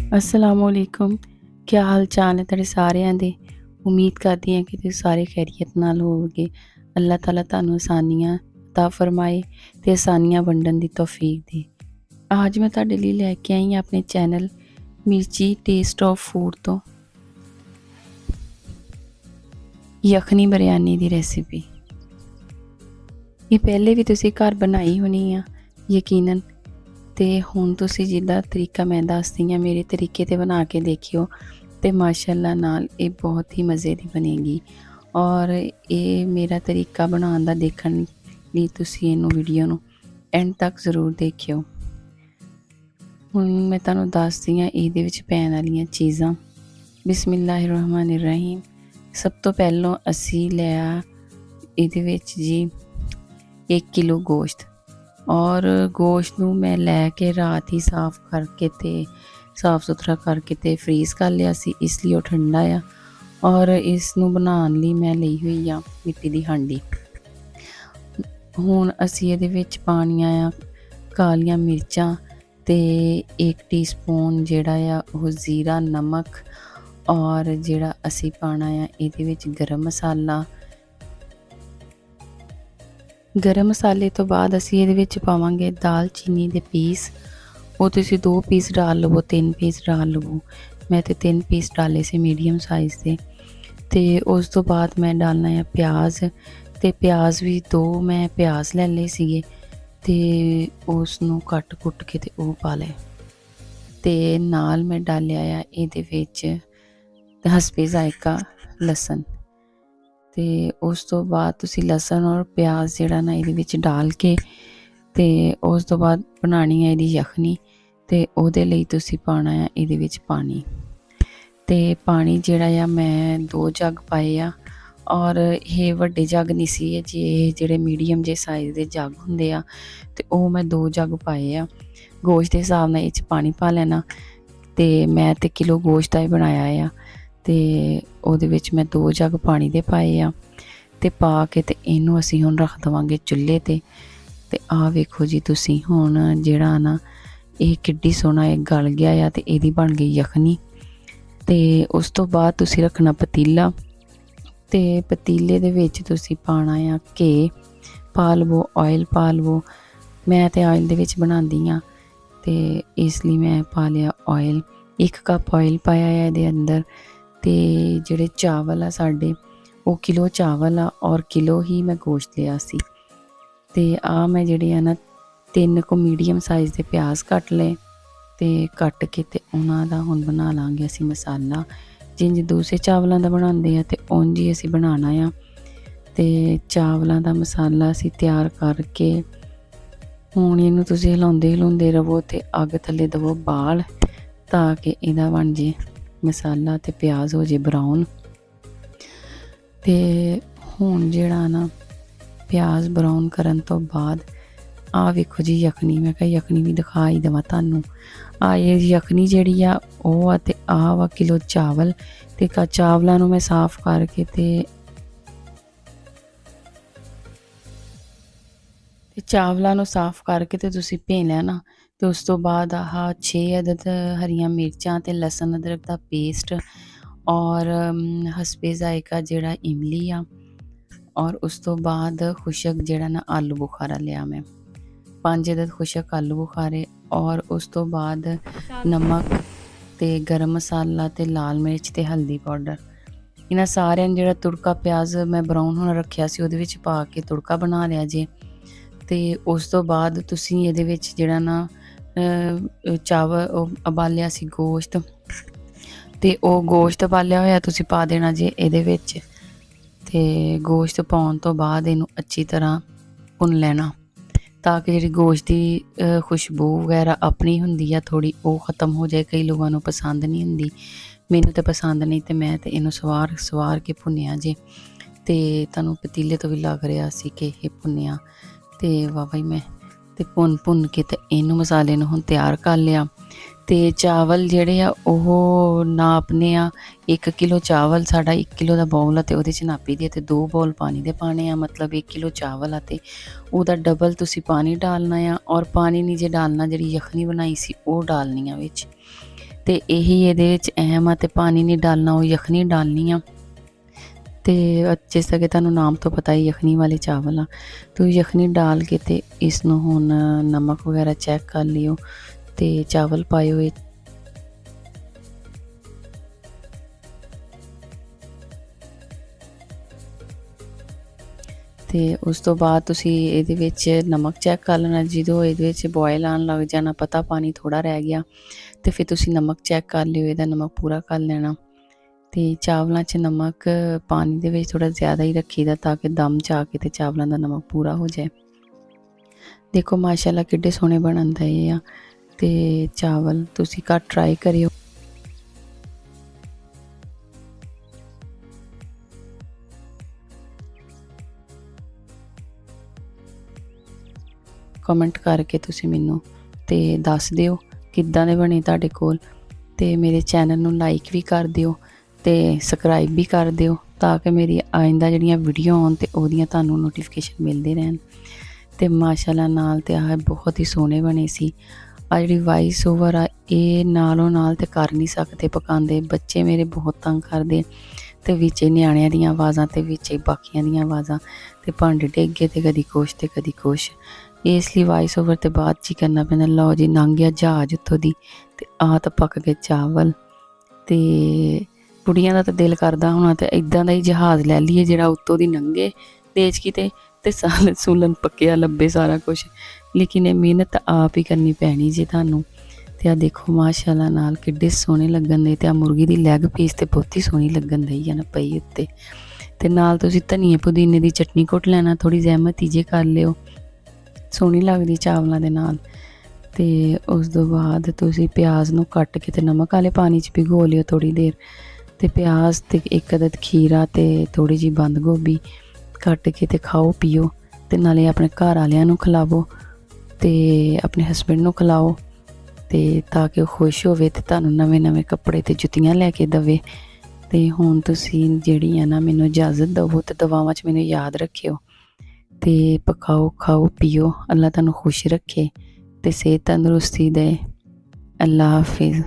अस्सलामुअलैकुम। क्या हाल चाल है तुहाडे सारिਆਂ ਦੇ। उम्मीद करती हैं कि तुसीं सारे खैरियत नाल होवोगे। अल्लाह ताला तुहानूं आसानियां अता फरमाए ते आसानियां वंडण दी तौफीक दे। आज मैं तुहाडे लई लैके आई हां अपने चैनल मिर्ची टेस्ट ऑफ फूड तो यखनी बिरयानी दी रेसिपी। ये पहले भी तुसीं घर बनाई होनी आ यकीनन, ते हुण तुसीं जिहदा तरीका मैं दसदी हां मेरे तरीके ते बना के देखियो ते माशाअल्लाह नाल ये बहुत ही मज़े दी बनेगी। और ये मेरा तरीका बनाउण दा देखण लई तुसीं इहनूं वीडियो नूं एंड तक ज़रूर देखियो। हुण मैं तुहानूं दसदी हां इहदे विच पैण वालीआं चीज़ां। बिस्मिल्लाहिर्रहमानिर्रहीम। सब तो पहलों असीं लिया इहदे विच जी 1 किलो गोश्त। और गोश्त नूं मैं लैके रात ही साफ़ करके ते साफ़ सुथरा करके ते फ्रीज़ कर लिया सी, इसलिए वो ठंडा आ। और इस नूं बनाउण लई मैं लई हुई आ मिट्टी दी हांडी। हुण असीं इहदे विच पाणीआं आ कालियां मिर्चां ते 1 टीस्पून जिहड़ा आ ओह जीरा नमक। और जिहड़ा असीं पाणा आ इहदे विच गरम मसाला। गरम मसाले तो बाद असीं इहदे विच पावांगे दालचीनी दे पीस। वो तुसीं 2 पीस डाल लवो, 3 पीस डाल लवो। मैं तो 3 पीस डाले से मीडियम साइज़ दे। ते उस तो बाद मैं डालना है प्याज। ते प्याज भी 2 मैं प्याज ले लए सीगे ते उसनूं कट कुट के ते ओह पा लए। ते नाल मैं डालिया आ इहदे विच हसबे ज़ायका लसन। ते उस तो बाद तुसीं लसन और प्याज जिहड़ा ना इहदे विच डाल के ते उस तो बाद बनानी है इहदी यखनी। ते ओहदे लई तुसीं पाना है इहदे विच पानी। ते पानी जिहड़ा आ मैं 2 जग पाए आ। और ये वड्डे जग नहीं सी, जे जिहड़े मीडियम जे साइज़ दे जग हुंदे आ ते ओह मैं 2 जग पाए आ। गोश्त दे हिसाब नाल इह च पानी पा लैना। ते मैं ते किलो गोश्त दा ही बनाया आ ते ਉਹਦੇ ਵਿੱਚ मैं 2 जग पानी दे पाए आ। ते पा के ते इहनूं असीं हुण रख देवांगे चुੱਲ੍ਹੇ ते। ते आ वेखो जी तुसीं हुण जिहड़ा ना ਇਹ किड्डी सोहना ਇਹ गल गया आ ते ਇਹਦੀ बन गई यखनी। ते उस तो बाद तुसीं रखना पतीला। ते पतीले दे विच तुसीं पाना आ घे पा लवो, ऑयल पा लवो। मैं ते ऑयल दे विच बनांदी आ ते इसलिए मैं पा लिया ऑयल। 1 कप ऑयल पाया है ਇਹਦੇ अंदर। ते ਜਿਹੜੇ चावल आ साडे वो किलो चावल आ और किलो ही मैं गोश्त लिया सी। ते आ मैं ਜਿਹੜੇ ਆ ਨਾ 3 ਕੁ मीडियम साइज़ ਦੇ प्याज ਕੱਟ ਲਏ ਤੇ ਕੱਟ ਕੇ ਤੇ ਉਹਨਾਂ ਦਾ ਹੁਣ ਬਣਾ ਲਾਂਗੇ ਅਸੀਂ ਮਸਾਲਾ। ਜਿੰਜ ਦੂਸਰੇ ਚਾਵਲਾਂ ਦਾ ਬਣਾਉਂਦੇ ਆ ਤੇ ਉਂਝ ਹੀ ਅਸੀਂ ਬਣਾਉਣਾ ਆ। ਤੇ ਚਾਵਲਾਂ ਦਾ ਮਸਾਲਾ ਅਸੀਂ ਤਿਆਰ ਕਰਕੇ ਹੁਣ ਇਹਨੂੰ ਤੁਸੀਂ ਹਿਲਾਉਂਦੇ ਰਹੋ ਤੇ ਅੱਗ ਥੱਲੇ ਦਵੋ ਬਾਲ ਤਾਂ ਕਿ ਇਹਦਾ ਬਣ ਜੇ ਮਸਾਲਾ ਤੇ ਪਿਆਜ਼ ਹੋ ਜੇ ਬਰਾਊਨ। ਤੇ ਹੁਣ ਜਿਹੜਾ ਨਾ ਪਿਆਜ਼ ਬਰਾਊਨ ਕਰਨ ਤੋਂ ਬਾਅਦ ਆ ਵੇਖੋ ਜੀ ਯਖਨੀ। ਮੈਂ ਕਿਹਾ ਯਖਨੀ ਵੀ ਦਿਖਾ ਹੀ ਦੇਵਾਂ ਤੁਹਾਨੂੰ। ਆ ਇਹ ਯਖਨੀ ਜਿਹੜੀ ਆ ਉਹ ਆ ਤੇ ਆ ਵਾ ਕਿਲੋ ਚਾਵਲ। ਤੇ ਚਾਵਲਾਂ ਨੂੰ ਮੈਂ ਸਾਫ਼ ਕਰਕੇ ਤੇ ਚਾਵਲਾਂ ਨੂੰ ਸਾਫ਼ ਕਰਕੇ ਤੇ ਤੁਸੀਂ ਭੇ ਲੈਣਾ। ਤੇ ਉਸ ਤੋਂ ਬਾਅਦ ਆਹ 6 ਅਦਦ ਹਰੀਆਂ ਮਿਰਚਾਂ ਤੇ ਲਸਣ ਅਦਰਕ ਦਾ ਪੇਸਟ और हसबे ज़ायका जिहड़ा इमली आ। और उस तो बाद खुशक जिहड़ा ना आलू बुखारा लिया मैं 5 अदद खुशक आलू बुखारे। और उस तो बाद नमक ते गरम मसाला ते लाल मिर्च ते हल्दी पाउडर। इन्हां सारिਆਂ ਜਿਹੜਾ तुड़का प्याज मैं ब्राउन होना रखिया सी ਉਹਦੇ ਵਿੱਚ ਪਾ ਕੇ तुड़का बना लिया जे। ਤੇ ਉਸ ਤੋਂ ਬਾਅਦ ਤੁਸੀਂ ਇਹਦੇ ਵਿੱਚ ਜਿਹੜਾ ਨਾ ਚਾਵਲ ਉਬਾਲਿਆ ਸੀ ਗੋਸ਼ਤ ਤੇ ਉਹ ਗੋਸ਼ਤ ਉਬਾਲਿਆ ਹੋਇਆ ਤੁਸੀਂ ਪਾ ਦੇਣਾ ਜੇ ਇਹਦੇ ਵਿੱਚ। ਤੇ ਗੋਸ਼ਤ ਪਾਉਣ ਤੋਂ ਬਾਅਦ ਇਹਨੂੰ ਅੱਛੀ ਤਰ੍ਹਾਂ ਭੁੰਨ ਲੈਣਾ ਤਾਂ ਕਿ ਜਿਹੜੀ ਗੋਸ਼ਤ ਦੀ ਖੁਸ਼ਬੂ ਵਗੈਰਾ ਆਪਣੀ ਹੁੰਦੀ ਆ ਥੋੜ੍ਹੀ ਉਹ ਖ਼ਤਮ ਹੋ ਜਾਏ। ਕਈ ਲੋਕਾਂ ਨੂੰ ਪਸੰਦ ਨਹੀਂ ਹੁੰਦੀ, ਮੈਨੂੰ ਤਾਂ ਪਸੰਦ ਨਹੀਂ ਤੇ ਮੈਂ ਤੇ ਇਹਨੂੰ ਸਵਾਰ ਕੇ ਭੁੰਨਿਆ ਜੇ। ਤੇ ਤੁਹਾਨੂੰ ਪਤੀਲੇ ਤੋਂ ਵੀ ਲੱਗ ਰਿਹਾ ਸੀ ਕਿ ਇਹ ਭੁੰਨਿਆ ਤੇ ਵਾਹ ਮੈਂ ਤੇ ਭੁੰਨ ਕੇ ਤੇ ਇਹਨੂੰ ਮਸਾਲੇ ਨੂੰ ਹੁਣ ਤਿਆਰ ਕਰ ਲਿਆ। ਤੇ ਚਾਵਲ ਜਿਹੜੇ ਆ ਉਹ ਨਾਪਨੇ ਆ। 1 ਕਿਲੋ ਚਾਵਲ ਸਾਡਾ 1 ਕਿਲੋ ਦਾ ਬਾਉਲ ਆ ਤੇ ਉਹਦੇ 'ਚ ਨਾਪੀ ਦੇ ਤੇ 2 ਬਾਉਲ ਪਾਣੀ ਦੇ ਪਾਣੇ ਆ। ਮਤਲਬ 1 ਕਿਲੋ ਚਾਵਲ ਆ ਤੇ ਉਹਦਾ ਡਬਲ ਤੁਸੀਂ ਪਾਣੀ ਡਾਲਣਾ ਆ। ਔਰ ਪਾਣੀ ਨਹੀਂ ਜੇ ਡਾਲਣਾ, ਜਿਹੜੀ ਯਖਨੀ ਬਣਾਈ ਸੀ ਉਹ ਡਾਲਣੀ ਆ ਵਿੱਚ। ਤੇ ਇਹੀ ਇਹਦੇ ਵਿੱਚ ਅਹਿਮ ਆ। ਤੇ ਪਾਣੀ ਨਹੀਂ ਡਾਲਣਾ, ਉਹ ਯਖਨੀ ਡਾਲਣੀ ਆ। ਤੇ ਜਿਸ ਤਰ੍ਹਾਂ ਕਿ ਤੁਹਾਨੂੰ ਨਾਮ ਤੋਂ ਪਤਾ ਹੀ ਯਖਨੀ ਵਾਲੇ ਚਾਵਲ ਆ। ਤੁਸੀਂ ਯਖਨੀ ਡਾਲ ਕੇ ਤੇ ਇਸ ਨੂੰ ਹੁਣ ਨਮਕ ਵਗੈਰਾ ਚੈੱਕ ਕਰ ਲਿਓ ਤੇ ਚਾਵਲ ਪਾਇਓ। ਤੇ ਉਸ ਤੋਂ ਬਾਅਦ ਤੁਸੀਂ ਇਹਦੇ ਵਿੱਚ ਨਮਕ ਚੈੱਕ ਕਰ ਲੈਣਾ। ਜਦੋਂ ਇਹਦੇ ਵਿੱਚ ਬੋਇਲ ਆਉਣ ਲੱਗ ਜਾਣਾ, ਪਤਾ ਪਾਣੀ ਥੋੜ੍ਹਾ ਰਹਿ ਗਿਆ, ਤੇ ਫਿਰ ਤੁਸੀਂ ਨਮਕ ਚੈੱਕ ਕਰ ਲਿਓ, ਇਹਦਾ ਨਮਕ ਪੂਰਾ ਕਰ ਲੈਣਾ। ਤੇ ਚਾਵਲਾਂ 'ਚ ਨਮਕ ਪਾਣੀ ਦੇ ਵਿੱਚ ਥੋੜ੍ਹਾ ਜ਼ਿਆਦਾ ਹੀ ਰੱਖੀਦਾ ਤਾਂ ਕਿ ਦਮ 'ਚ ਆ ਕੇ ਤੇ ਚਾਵਲਾਂ ਦਾ ਨਮਕ ਪੂਰਾ ਹੋ ਜਾਏ। ਦੇਖੋ ਮਾਸ਼ਾਅੱਲਾ ਕਿੱਡੇ ਸੋਹਣੇ ਬਣਨ ਦਏ ਆ। ਤੇ ਚਾਵਲ ਤੁਸੀਂ ਘਰ ਟਰਾਈ ਕਰਿਓ। ਕਮੈਂਟ ਕਰਕੇ ਤੁਸੀਂ ਮੈਨੂੰ ਤੇ ਦੱਸ ਦਿਓ ਕਿੱਦਾਂ ਦੇ ਬਣੇ ਤੁਹਾਡੇ ਕੋਲ। ਤੇ ਮੇਰੇ ਚੈਨਲ ਨੂੰ ਲਾਈਕ ਵੀ ਕਰ ਦਿਓ ਤੇ ਸਬਸਕ੍ਰਾਈਬ ਵੀ ਕਰ ਦਿਓ ਤਾਂ ਕਿ ਮੇਰੀ ਆਇੰਦਾ ਜਿਹੜੀਆਂ ਵੀਡੀਓ ਆਉਣ ਤੇ ਉਹਦੀਆਂ ਤੁਹਾਨੂੰ ਨੋਟੀਫਿਕੇਸ਼ਨ ਮਿਲਦੇ ਰਹਿਣ। ਤੇ ਮਾਸ਼ਾਅੱਲਾ ਨਾਲ ਤੇ ਆਹ ਬਹੁਤ ਹੀ ਸੋਹਣੇ ਬਣੇ ਸੀ। ਆ ਜਿਹੜੀ ਵਾਇਸ ਓਵਰ ਆ ਇਹ ਨਾਲੋਂ ਨਾਲ ਤੇ ਕਰ ਨਹੀਂ ਸਕਦੇ ਪਕਾਉਂਦੇ। ਬੱਚੇ ਮੇਰੇ ਬਹੁਤ ਤੰਗ ਕਰਦੇ ਤੇ ਵਿੱਚ ਨਿਆਣਿਆਂ ਦੀਆਂ ਆਵਾਜ਼ਾਂ ਤੇ ਵਿੱਚ ਬਾਕੀਆਂ ਦੀਆਂ ਆਵਾਜ਼ਾਂ ਤੇ ਭਾਂਡੇ ਡਿੱਗੇ ਤੇ ਕਦੀ ਕੁਛ ਤੇ ਕਦੀ ਕੁਛ। ਇਸ ਲਈ ਵਾਇਸ ਓਵਰ ਤੇ ਬਾਅਦ 'ਚ ਹੀ ਕਰਨਾ ਪੈਂਦਾ। ਲਓ ਜੀ ਲੰਘ ਗਿਆ ਜਹਾਜ਼ ਉੱਥੋਂ ਦੀ ਤੇ ਆਹ ਤਾਂ ਪੱਕ ਗਏ ਚਾਵਲ। ਤੇ ਕੁੜੀਆਂ ਦਾ ਤਾਂ ਦਿਲ ਕਰਦਾ ਹੋਣਾ ਤੇ ਇੱਦਾਂ ਦਾ ਹੀ ਜਹਾਜ਼ ਲੈ ਲਈਏ ਜਿਹੜਾ ਉੱਤੋਂ ਦੀ ਲੰਘੇ ਤੇਜ਼ ਕਿਤੇ ਤੇ ਸਾਲ ਸੂਲਨ ਪੱਕਿਆ ਲੱਭੇ ਸਾਰਾ ਕੁਛ। ਲੇਕਿਨ ਇਹ ਮਿਹਨਤ ਆਪ ਹੀ ਕਰਨੀ ਪੈਣੀ ਜੀ ਤੁਹਾਨੂੰ। ਤੇ ਆ ਦੇਖੋ ਮਾਸ਼ਾਅੱਲਾ ਨਾਲ ਕਿੱਡੇ ਸੋਹਣੇ ਲੱਗਣ ਦੇ। ਤੇ ਆ ਮੁਰਗੀ ਦੀ ਲੈਗ ਪੀਸ ਤੇ ਬਹੁਤ ਹੀ ਸੋਹਣੀ ਲੱਗਣ ਦਈ ਆ ਨਾ ਪਈ ਉੱਤੇ। ਤੇ ਨਾਲ ਤੁਸੀਂ ਧਨੀਏ ਪੁਦੀਨੇ ਦੀ ਚਟਨੀ ਕੁੱਟ ਲੈਣਾ, ਥੋੜ੍ਹੀ ਜ਼ਹਿਮਤ ਜੇ ਕਰ ਲਿਓ, ਸੋਹਣੀ ਲੱਗਦੀ ਚਾਵਲਾਂ ਦੇ ਨਾਲ। ਤੇ ਉਸ ਤੋਂ ਬਾਅਦ ਤੁਸੀਂ ਪਿਆਜ਼ ਨੂੰ ਕੱਟ ਕੇ ਤੇ ਨਮਕ ਵਾਲੇ ਪਾਣੀ 'ਚ ਭਿਗੋ ਲਿਓ ਥੋੜ੍ਹੀ ਦੇਰ। ਤੇ ਪਿਆਜ਼ ਤੇ 1 ਅਦਦ ਖੀਰਾ ਤੇ ਥੋੜ੍ਹੀ ਜਿਹੀ ਬੰਦ ਗੋਭੀ ਕੱਟ ਕੇ ਤੇ ਖਾਓ ਪੀਓ। ਤੇ ਨਾਲੇ ਆਪਣੇ ਘਰ ਵਾਲਿਆਂ ਨੂੰ ਖਿਲਾਵੋ ਤੇ ਆਪਣੇ ਹਸਬੈਂਡ ਨੂੰ ਖਿਲਾਓ ਤੇ ਤਾਂ ਕਿ ਉਹ ਖੁਸ਼ ਹੋਵੇ ਤੇ ਤੁਹਾਨੂੰ ਨਵੇਂ ਕੱਪੜੇ ਤੇ ਜੁੱਤੀਆਂ ਲੈ ਕੇ ਦੇਵੇ। ਤੇ ਹੁਣ ਤੁਸੀਂ ਜਿਹੜੀ ਆ ਨਾ ਮੈਨੂੰ ਇਜਾਜ਼ਤ ਦੇਵੋ ਤੇ ਦੁਆਵਾਂ 'ਚ ਮੈਨੂੰ ਯਾਦ ਰੱਖਿਓ। ਤੇ ਪਕਾਓ, ਖਾਓ, ਪੀਓ। ਅੱਲਾ ਤੁਹਾਨੂੰ ਖੁਸ਼ ਰੱਖੇ ਤੇ ਸਿਹਤ ਤੰਦਰੁਸਤੀ ਦੇ। ਅੱਲਾ ਹਾਫਿਜ਼।